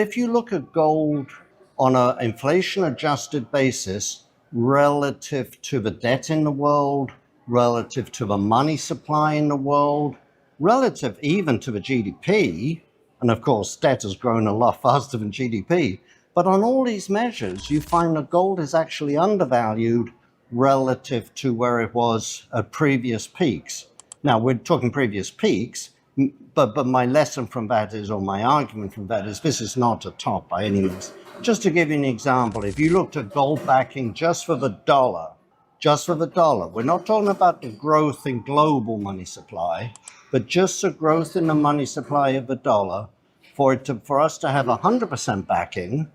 If you look at gold on an inflation-adjusted basis relative to the debt in the world, relative to the money supply in the world, relative even to the GDP, and of course debt has grown a lot faster than GDP, but on all these measures you find that gold is actually undervalued relative to where it was at previous peaks. Now we're talking previous peaks, but my lesson from that is, or my argument from that is, this is not a top by any means. Just to give you an example, if you looked at gold backing just for the dollar, we're not talking about the growth in global money supply, but just the growth in the money supply of the dollar, for us to have 100% backing,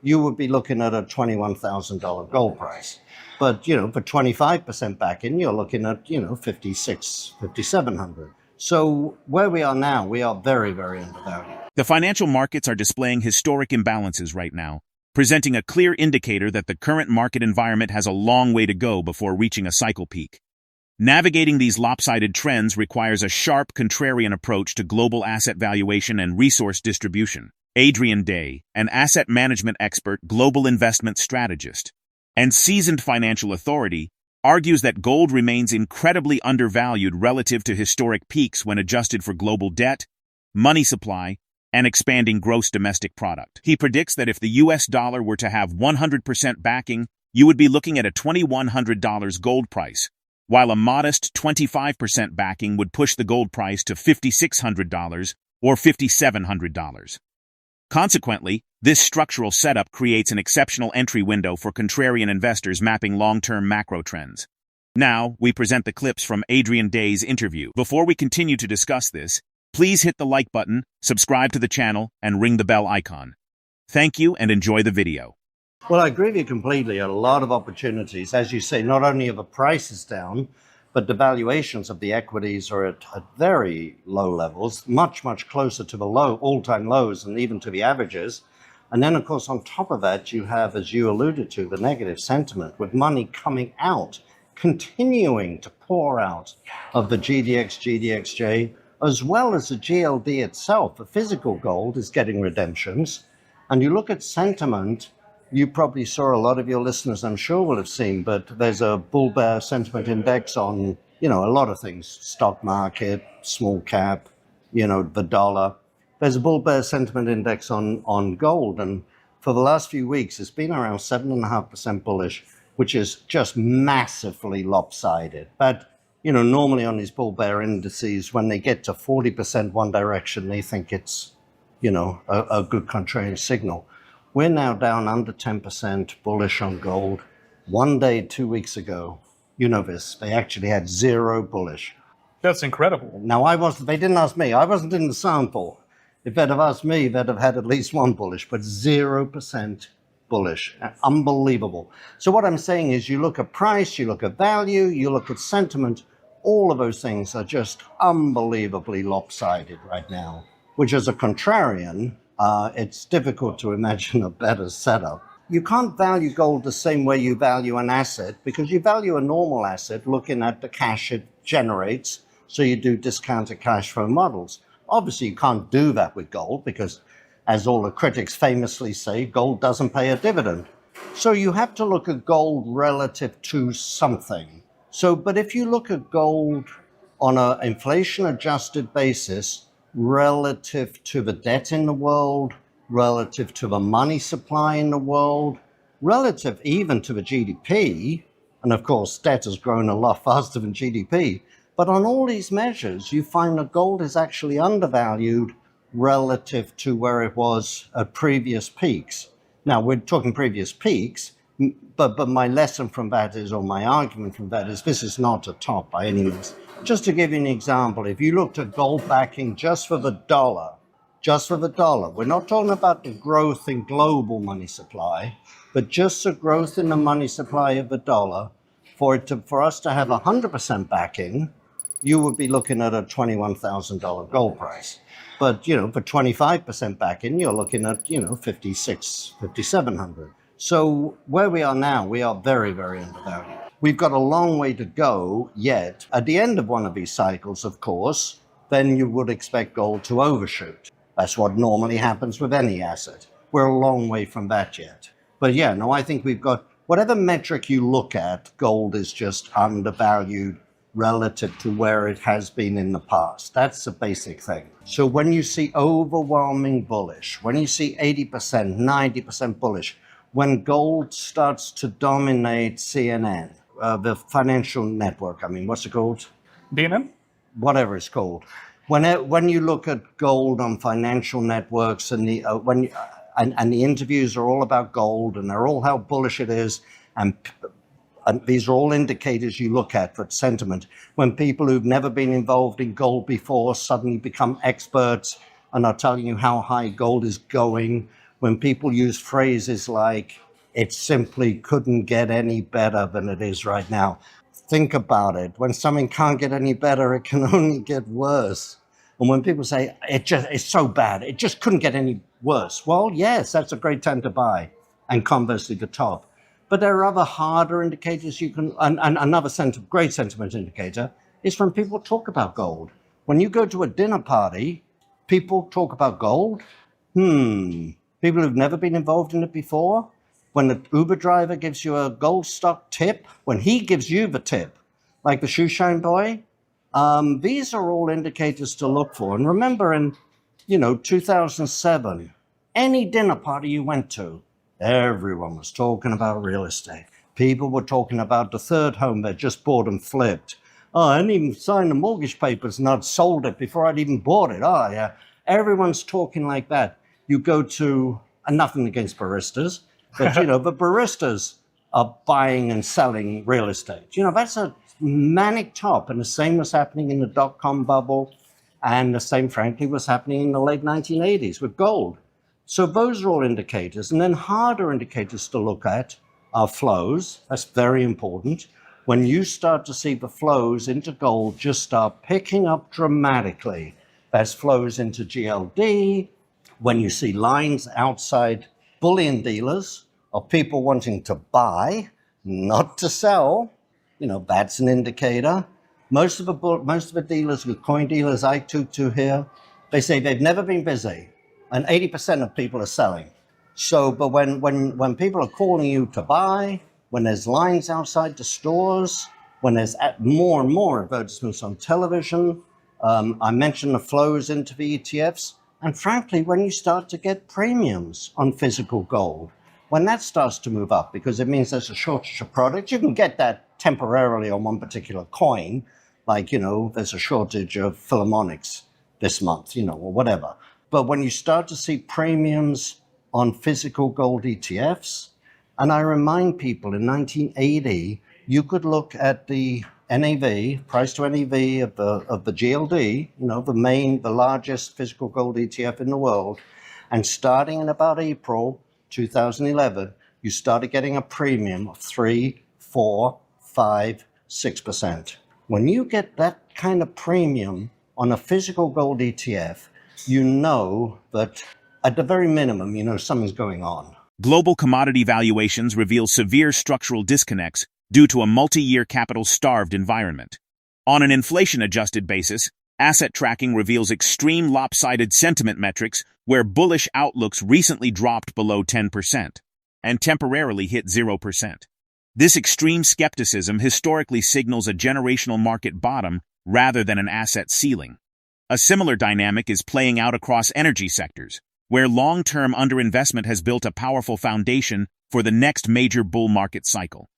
you would be looking at a $21,000 gold price. But, for 25% backing, you're looking at, 5,700. So where we are now, we are very, very undervalued. The financial markets are displaying historic imbalances right now, presenting a clear indicator that the current market environment has a long way to go before reaching a cycle peak. Navigating these lopsided trends requires a sharp contrarian approach to global asset valuation and resource distribution. Adrianday, an asset management expert, global investment strategist, and seasoned financial authority, argues that gold remains incredibly undervalued relative to historic peaks when adjusted for global debt, money supply, and expanding gross domestic product. He predicts that if the US dollar were to have 100% backing, you would be looking at a $2,100 gold price, while a modest 25% backing would push the gold price to $5,600 or $5,700. Consequently, this structural setup creates an exceptional entry window for contrarian investors mapping long-term macro trends. Now, we present the clips from Adrianday's interview. Before we continue to discuss this, please hit the like button, subscribe to the channel, and ring the bell icon. Thank you and enjoy the video. Well, I agree with you completely. A lot of opportunities. As you say, not only are the prices down, but the valuations of the equities are at very low levels, much, much closer to the all-time lows and even to the averages. And then, of course, on top of that, you have, as you alluded to, the negative sentiment with money coming out, continuing to pour out of the GDX, GDXJ, as well as the GLD itself. The physical gold is getting redemptions. And you look at sentiment, you probably saw, a lot of your listeners, I'm sure, will have seen, but there's a bull-bear sentiment index on, a lot of things, stock market, small cap, the dollar. There's a bull-bear sentiment index on gold, and for the last few weeks, it's been around 7.5% bullish, which is just massively lopsided. But, normally on these bull-bear indices, when they get to 40% one direction, they think it's, a good contrarian signal. We're now down under 10% bullish on gold. One day, 2 weeks ago, they actually had zero bullish. That's incredible. Now, they didn't ask me. I wasn't in the sample. If they'd have asked me, they'd have had at least one bullish, but 0% bullish. Unbelievable. So what I'm saying is, you look at price, you look at value, you look at sentiment, all of those things are just unbelievably lopsided right now, which as a contrarian, it's difficult to imagine a better setup. You can't value gold the same way you value an asset, because you value a normal asset looking at the cash it generates. So you do discounted cash flow models. Obviously, you can't do that with gold because, as all the critics famously say, gold doesn't pay a dividend. So you have to look at gold relative to something. But if you look at gold on an inflation-adjusted basis, relative to the debt in the world, relative to the money supply in the world, relative even to the GDP, and of course debt has grown a lot faster than GDP, but on all these measures you find that gold is actually undervalued relative to where it was at previous peaks. Now we're talking previous peaks, but my lesson from that is, or my argument from that is, this is not a top by any means. Just to give you an example, if you looked at gold backing just for the dollar, we're not talking about the growth in global money supply, but just the growth in the money supply of the dollar, for us to have 100% backing, you would be looking at a $21,000 gold price. But, for 25% backing, you're looking at, 5,700. So where we are now, we are very, very undervalued. We've got a long way to go yet. At the end of one of these cycles, of course, then you would expect gold to overshoot. That's what normally happens with any asset. We're a long way from that yet. But yeah, no, I think we've got, whatever metric you look at, gold is just undervalued relative to where it has been in the past. That's the basic thing. So when you see overwhelming bullish, when you see 80%, 90% bullish, when gold starts to dominate CNN, the financial network, I mean, what's it called? DNN? Whatever it's called. When you look at gold on financial networks and and the interviews are all about gold and they're all how bullish it is, and these are all indicators you look at for sentiment. When people who've never been involved in gold before suddenly become experts and are telling you how high gold is going, when people use phrases like, it simply couldn't get any better than it is right now. Think about it. When something can't get any better, it can only get worse. And when people say, it's so bad, it just couldn't get any worse. Well, yes, that's a great time to buy. And conversely, the top. But there are other harder indicators you can, and another great sentiment indicator is when people talk about gold. When you go to a dinner party, people talk about gold. People who've never been involved in it before. When the Uber driver gives you a gold stock tip, when he gives you the tip, like the shoe shine boy, these are all indicators to look for. And remember in, 2007, any dinner party you went to, everyone was talking about real estate. People were talking about the third home they just bought and flipped. Oh, I didn't even sign the mortgage papers and I'd sold it before I'd even bought it. Oh, yeah. Everyone's talking like that. You go to, and nothing against baristas, but, the baristas are buying and selling real estate. That's a manic top. And the same was happening in the dot-com bubble. And the same, frankly, was happening in the late 1980s with gold. So those are all indicators. And then harder indicators to look at are flows. That's very important. When you start to see the flows into gold just start picking up dramatically, that's flows into GLD. When you see lines outside bullion dealers of people wanting to buy, not to sell, that's an indicator. Most of the dealers, with coin dealers I talk to here, they say they've never been busy, and 80% of people are selling. So, but when people are calling you to buy, when there's lines outside the stores, when there's more and more advertisements on television, I mentioned the flows into the ETFs. And frankly, when you start to get premiums on physical gold, when that starts to move up, because it means there's a shortage of product, you can get that temporarily on one particular coin, like, there's a shortage of Philharmonics this month, or whatever. But when you start to see premiums on physical gold ETFs, and I remind people in 1980, you could look at the NAV, price to NAV of the GLD, the largest physical gold ETF in the world. And starting in about April 2011, you started getting a premium of 3, 4, 5, 6%. When you get that kind of premium on a physical gold ETF, you know that at the very minimum, something's going on. Global commodity valuations reveal severe structural disconnects due to a multi-year capital-starved environment. On an inflation-adjusted basis, asset tracking reveals extreme lopsided sentiment metrics where bullish outlooks recently dropped below 10% and temporarily hit 0%. This extreme skepticism historically signals a generational market bottom rather than an asset ceiling. A similar dynamic is playing out across energy sectors, where long-term underinvestment has built a powerful foundation for the next major bull market cycle.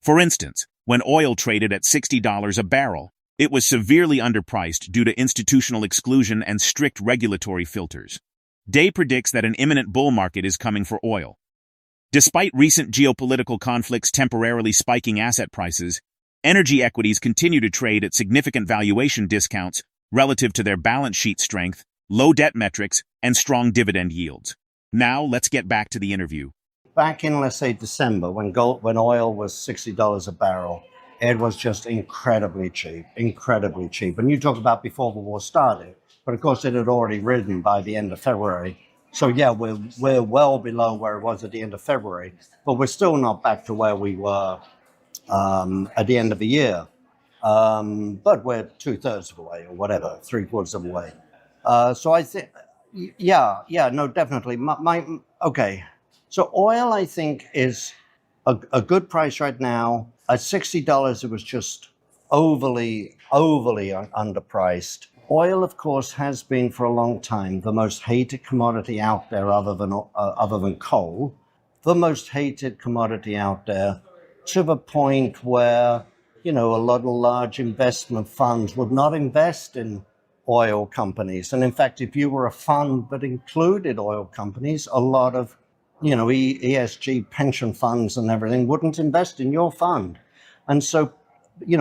For instance, when oil traded at $60 a barrel, it was severely underpriced due to institutional exclusion and strict regulatory filters. Day predicts that an imminent bull market is coming for oil. Despite recent geopolitical conflicts temporarily spiking asset prices, energy equities continue to trade at significant valuation discounts relative to their balance sheet strength, low debt metrics, and strong dividend yields. Now, let's get back to the interview. Back in, let's say, December, when oil was $60 a barrel, it was just incredibly cheap. And you talked about before the war started, but of course it had already risen by the end of February. So yeah, we're well below where it was at the end of February, but we're still not back to where we were at the end of the year. But we're 2/3 of the way, or whatever, 3/4 of the way. So I think, Yeah, no, definitely. Okay. So oil, I think, is a good price right now. At $60, it was just overly underpriced. Oil, of course, has been for a long time the most hated commodity out there, other than coal. The most hated commodity out there, to the point where, a lot of large investment funds would not invest in oil companies. And in fact, if you were a fund that included oil companies, a lot of, ESG pension funds and everything wouldn't invest in your fund. And so,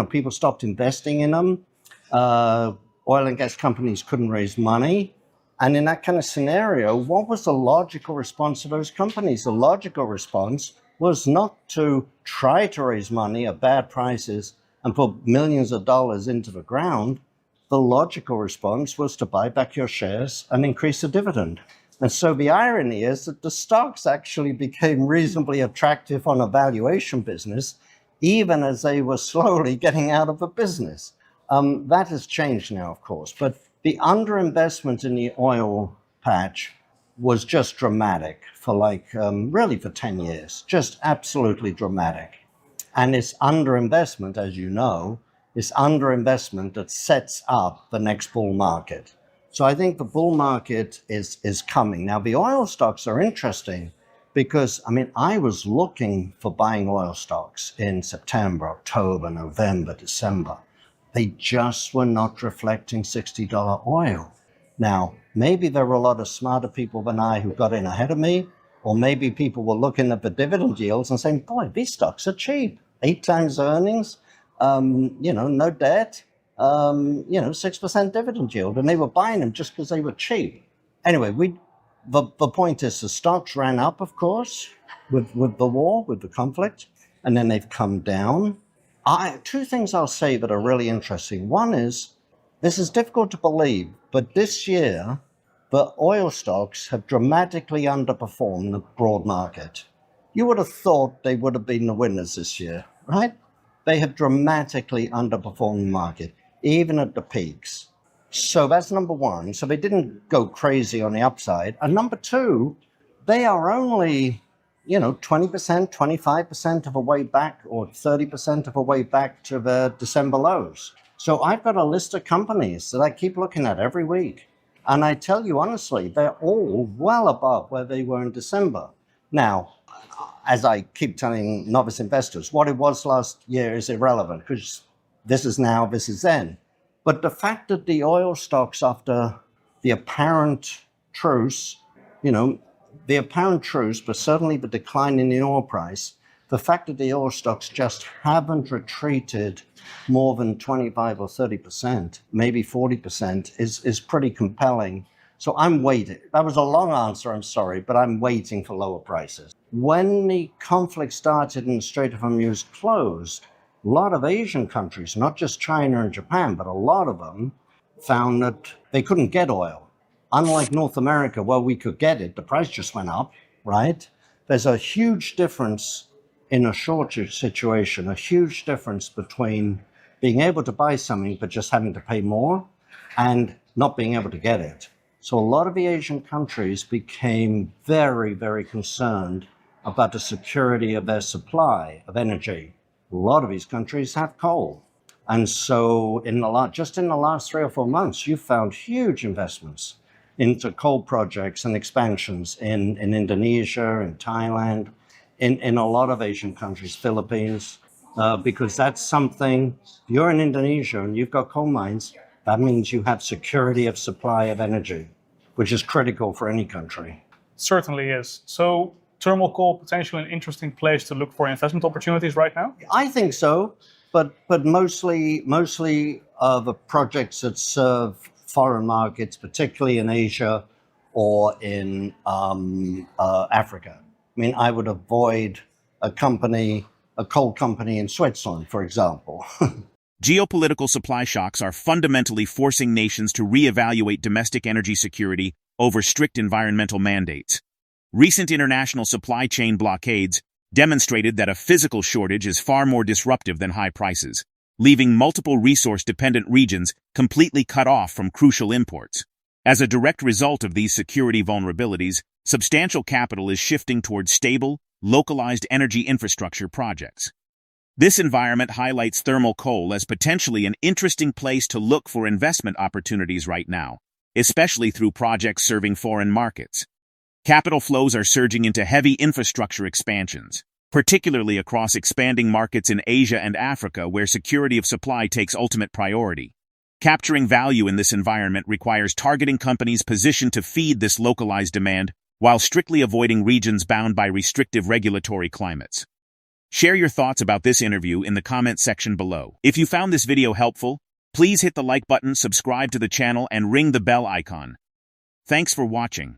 people stopped investing in them. Uh, Oil and gas companies couldn't raise money. And in that kind of scenario, what was the logical response of those companies? The logical response was not to try to raise money at bad prices and put millions of dollars into the ground. The logical response was to buy back your shares and increase the dividend. And so the irony is that the stocks actually became reasonably attractive on a valuation business, even as they were slowly getting out of the business. That has changed now, of course, but the underinvestment in the oil patch was just dramatic for really for 10 years, just absolutely dramatic. And it's underinvestment, as you know, it's underinvestment that sets up the next bull market. So I think the bull market is coming. Now, the oil stocks are interesting because, I was looking for buying oil stocks in September, October, November, December. They just were not reflecting $60 oil. Now, maybe there were a lot of smarter people than I who got in ahead of me, or maybe people were looking at the dividend yields and saying, boy, these stocks are cheap. 8 times earnings, no debt, 6% dividend yield. And they were buying them just because they were cheap. Anyway, the point is the stocks ran up, of course, with the war, with the conflict, and then they've come down. Two things I'll say that are really interesting. One is, this is difficult to believe, but this year, the oil stocks have dramatically underperformed the broad market. You would have thought they would have been the winners this year, right? They have dramatically underperformed the market, even at the peaks. So that's number one. So they didn't go crazy on the upside. And number two, they are only 20%, 25% of a way back, or 30% of a way back to the December lows. So I've got a list of companies that I keep looking at every week. And I tell you honestly, they're all well above where they were in December. Now, as I keep telling novice investors, what it was last year is irrelevant because this is now, this is then. But the fact that the oil stocks, after the apparent truce, but certainly the decline in the oil price, the fact that the oil stocks just haven't retreated more than 25 or 30%, maybe 40%, is pretty compelling. So I'm waiting. That was a long answer, I'm sorry, but I'm waiting for lower prices. When the conflict started and the Strait of Hormuz closed, a lot of Asian countries, not just China and Japan, but a lot of them found that they couldn't get oil. Unlike North America, where we could get it, the price just went up, right? There's a huge difference in a shortage situation, a huge difference between being able to buy something but just having to pay more and not being able to get it. So a lot of the Asian countries became very, very concerned about the security of their supply of energy. A lot of these countries have coal. And so just in the last 3 or 4 months, you've found huge investments into coal projects and expansions in Indonesia, in Thailand, in a lot of Asian countries, Philippines, because that's something, if you're in Indonesia and you've got coal mines, that means you have security of supply of energy, which is critical for any country. Certainly is. So thermal coal, potentially an interesting place to look for investment opportunities right now? I think so, but mostly the projects that serve foreign markets, particularly in Asia or in Africa. I would avoid a coal company in Switzerland, for example. Geopolitical supply shocks are fundamentally forcing nations to reevaluate domestic energy security over strict environmental mandates. Recent international supply chain blockades demonstrated that a physical shortage is far more disruptive than high prices, leaving multiple resource-dependent regions completely cut off from crucial imports. As a direct result of these security vulnerabilities, substantial capital is shifting towards stable, localized energy infrastructure projects. This environment highlights thermal coal as potentially an interesting place to look for investment opportunities right now, especially through projects serving foreign markets. Capital flows are surging into heavy infrastructure expansions, particularly across expanding markets in Asia and Africa where security of supply takes ultimate priority. Capturing value in this environment requires targeting companies positioned to feed this localized demand while strictly avoiding regions bound by restrictive regulatory climates. Share your thoughts about this interview in the comment section below. If you found this video helpful, please hit the like button, subscribe to the channel, and ring the bell icon. Thanks for watching.